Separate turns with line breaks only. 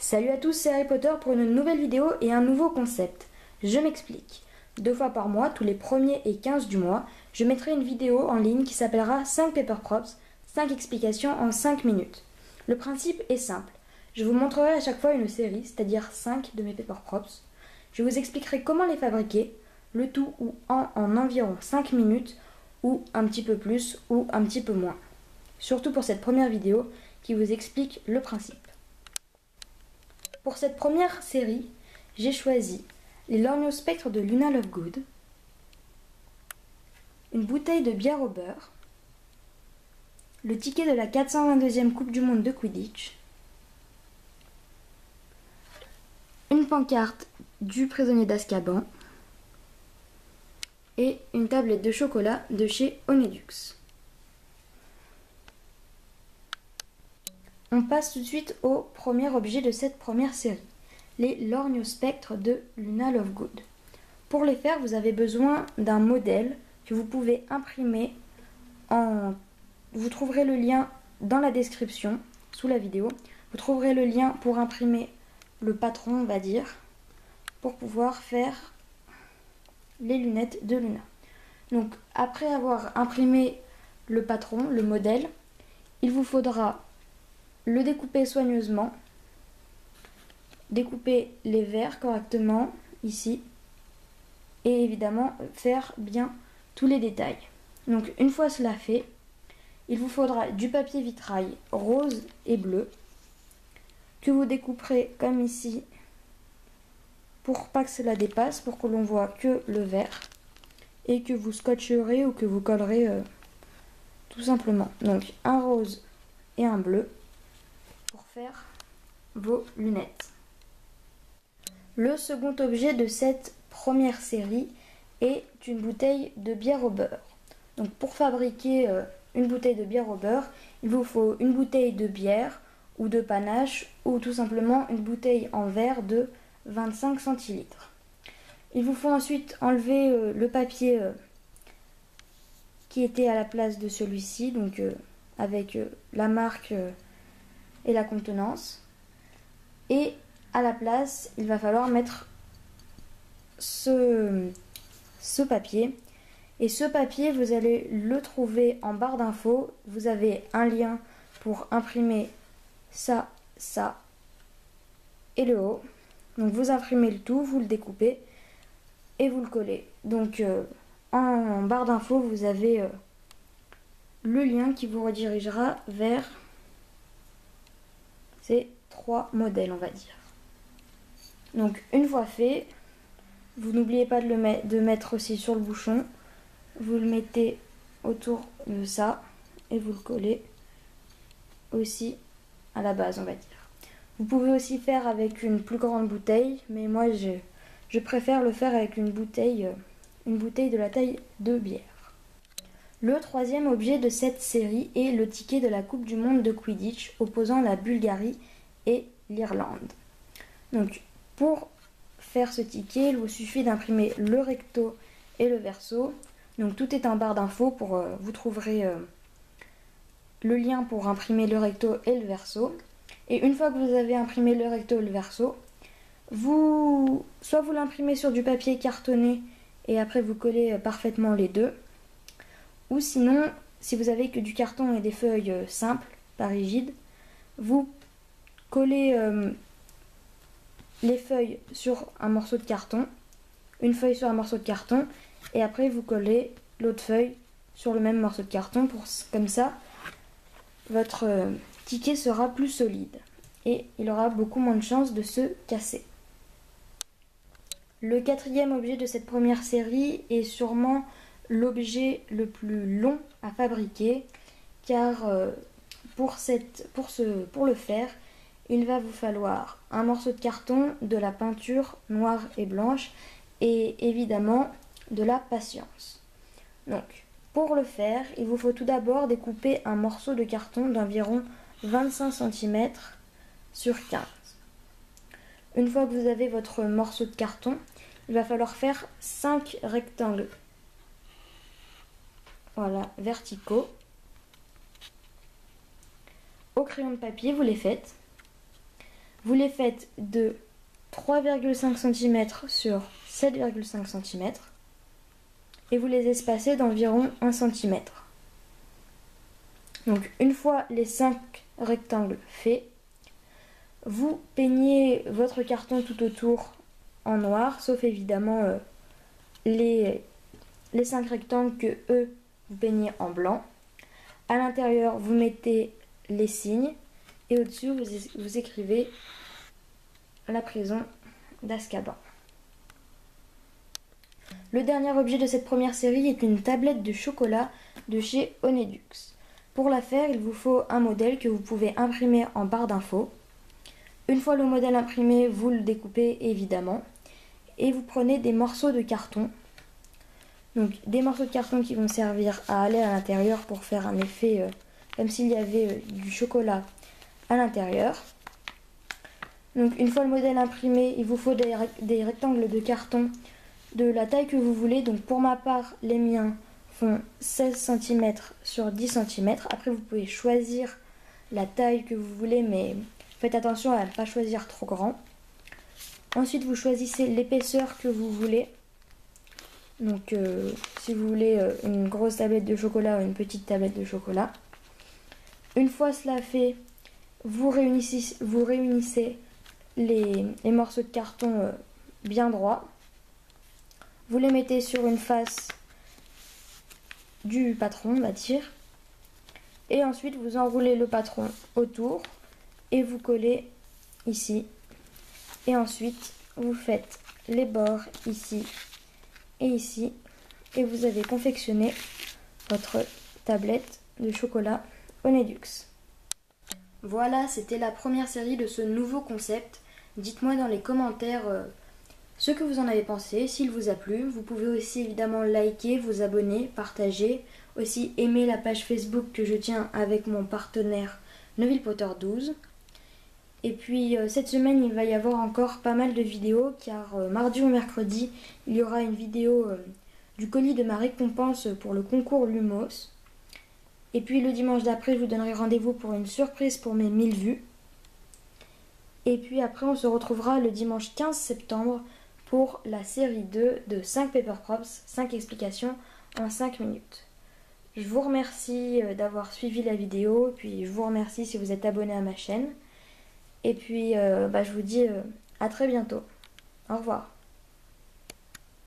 Salut à tous, c'est Harry Potter pour une nouvelle vidéo et un nouveau concept. Je m'explique. 2 fois par mois, tous les 1er et 15 du mois, je mettrai une vidéo en ligne qui s'appellera 5 Paper Props, 5 explications en 5 minutes. Le principe est simple. Je vous montrerai à chaque fois une série, c'est-à-dire 5 de mes Paper Props. Je vous expliquerai comment les fabriquer, le tout en environ 5 minutes, ou un petit peu plus, ou un petit peu moins. Surtout pour cette première vidéo qui vous explique le principe. Pour cette première série, j'ai choisi les Lorgnon Spectre de Luna Lovegood, une bouteille de bière au beurre, le ticket de la 422e Coupe du Monde de Quidditch, une pancarte du prisonnier d'Azkaban et une tablette de chocolat de chez Onedux. On passe tout de suite au premier objet de cette première série, les Lorgnon Spectre de Luna Lovegood. Pour les faire, vous avez besoin d'un modèle que vous pouvez imprimer Vous trouverez le lien dans la description, sous la vidéo. Vous trouverez le lien pour imprimer le patron, on va dire, pour pouvoir faire les lunettes de Luna. Donc, après avoir imprimé le patron, le modèle, il vous faudra le découper soigneusement, découper les verres correctement ici et évidemment faire bien tous les détails. Donc une fois cela fait, il vous faudra du papier vitrail rose et bleu que vous découperez comme ici pour pas que cela dépasse, pour que l'on voit que le verre et que vous scotcherez ou que vous collerez tout simplement. Donc un rose et un bleu pour faire vos lunettes. Le second objet de cette première série est une bouteille de bière au beurre. Donc pour fabriquer une bouteille de bière au beurre, il vous faut une bouteille de bière ou de panache ou tout simplement une bouteille en verre de 25 centilitres. Il vous faut ensuite enlever le papier qui était à la place de celui-ci, donc avec la marque et la contenance. Et à la place, il va falloir mettre ce papier. Et ce papier, vous allez le trouver en barre d'infos. Vous avez un lien pour imprimer ça, ça et le haut. Donc vous imprimez le tout, vous le découpez et vous le collez. Donc en barre d'infos, vous avez le lien qui vous redirigera vers ces 3 modèles, on va dire. Donc une fois fait, vous n'oubliez pas de mettre aussi sur le bouchon. Vous le mettez autour de ça et vous le collez aussi à la base, on va dire. Vous pouvez aussi faire avec une plus grande bouteille, mais moi je préfère le faire avec une bouteille de la taille de bière. Le troisième objet de cette série est le ticket de la Coupe du Monde de Quidditch opposant la Bulgarie et l'Irlande. Donc pour faire ce ticket, il vous suffit d'imprimer le recto et le verso. Donc tout est en barre d'infos, vous trouverez le lien pour imprimer le recto et le verso. Et une fois que vous avez imprimé le recto et le verso, soit vous l'imprimez sur du papier cartonné et après vous collez parfaitement les deux. Ou sinon, si vous avez que du carton et des feuilles simples, pas rigides, vous collez les feuilles sur un morceau de carton, une feuille sur un morceau de carton, et après vous collez l'autre feuille sur le même morceau de carton. Comme ça, votre ticket sera plus solide et il aura beaucoup moins de chances de se casser. Le quatrième objet de cette première série est sûrement l'objet le plus long à fabriquer, car pour le faire, il va vous falloir un morceau de carton, de la peinture noire et blanche et évidemment de la patience. Donc pour le faire, il vous faut tout d'abord découper un morceau de carton d'environ 25 cm sur 15. Une fois que vous avez votre morceau de carton, il va falloir faire 5 rectangles, voilà, verticaux. Au crayon de papier, vous les faites. Vous les faites de 3,5 cm sur 7,5 cm et vous les espacez d'environ 1 cm. Donc une fois les 5 rectangles faits, vous peignez votre carton tout autour en noir, sauf évidemment les 5 rectangles que eux vous peignez en blanc. À l'intérieur, vous mettez les signes et au-dessus, vous écrivez la prison d'Azkaban. Le dernier objet de cette première série est une tablette de chocolat de chez Honedux. Pour la faire, il vous faut un modèle que vous pouvez imprimer en barre d'infos. Une fois le modèle imprimé, vous le découpez évidemment et vous prenez des morceaux de carton. Donc des morceaux de carton qui vont servir à aller à l'intérieur pour faire un effet comme s'il y avait du chocolat à l'intérieur. Donc une fois le modèle imprimé, il vous faut des rectangles de carton de la taille que vous voulez. Donc pour ma part, les miens font 16 cm sur 10 cm. Après vous pouvez choisir la taille que vous voulez, mais faites attention à ne pas choisir trop grand. Ensuite vous choisissez l'épaisseur que vous voulez. Donc si vous voulez une grosse tablette de chocolat ou une petite tablette de chocolat. Une fois cela fait, vous réunissez les morceaux de carton bien droits. Vous les mettez sur une face du patron, on va dire. Et ensuite vous enroulez le patron autour et vous collez ici. Et ensuite vous faites les bords ici et ici. Et vous avez confectionné votre tablette de chocolat Honedux. Voilà, c'était la première série de ce nouveau concept. Dites-moi dans les commentaires ce que vous en avez pensé, s'il vous a plu. Vous pouvez aussi évidemment liker, vous abonner, partager, aussi aimer la page Facebook que je tiens avec mon partenaire Neville Potter 12. Et puis cette semaine il va y avoir encore pas mal de vidéos car mardi ou mercredi il y aura une vidéo du colis de ma récompense pour le concours Lumos. Et puis le dimanche d'après je vous donnerai rendez-vous pour une surprise pour mes 1000 vues. Et puis après on se retrouvera le dimanche 15 septembre pour la série 2 de 5 Paper Props, 5 explications en 5 minutes. Je vous remercie d'avoir suivi la vidéo, puis je vous remercie si vous êtes abonné à ma chaîne. Et puis je vous dis à très bientôt. Au revoir.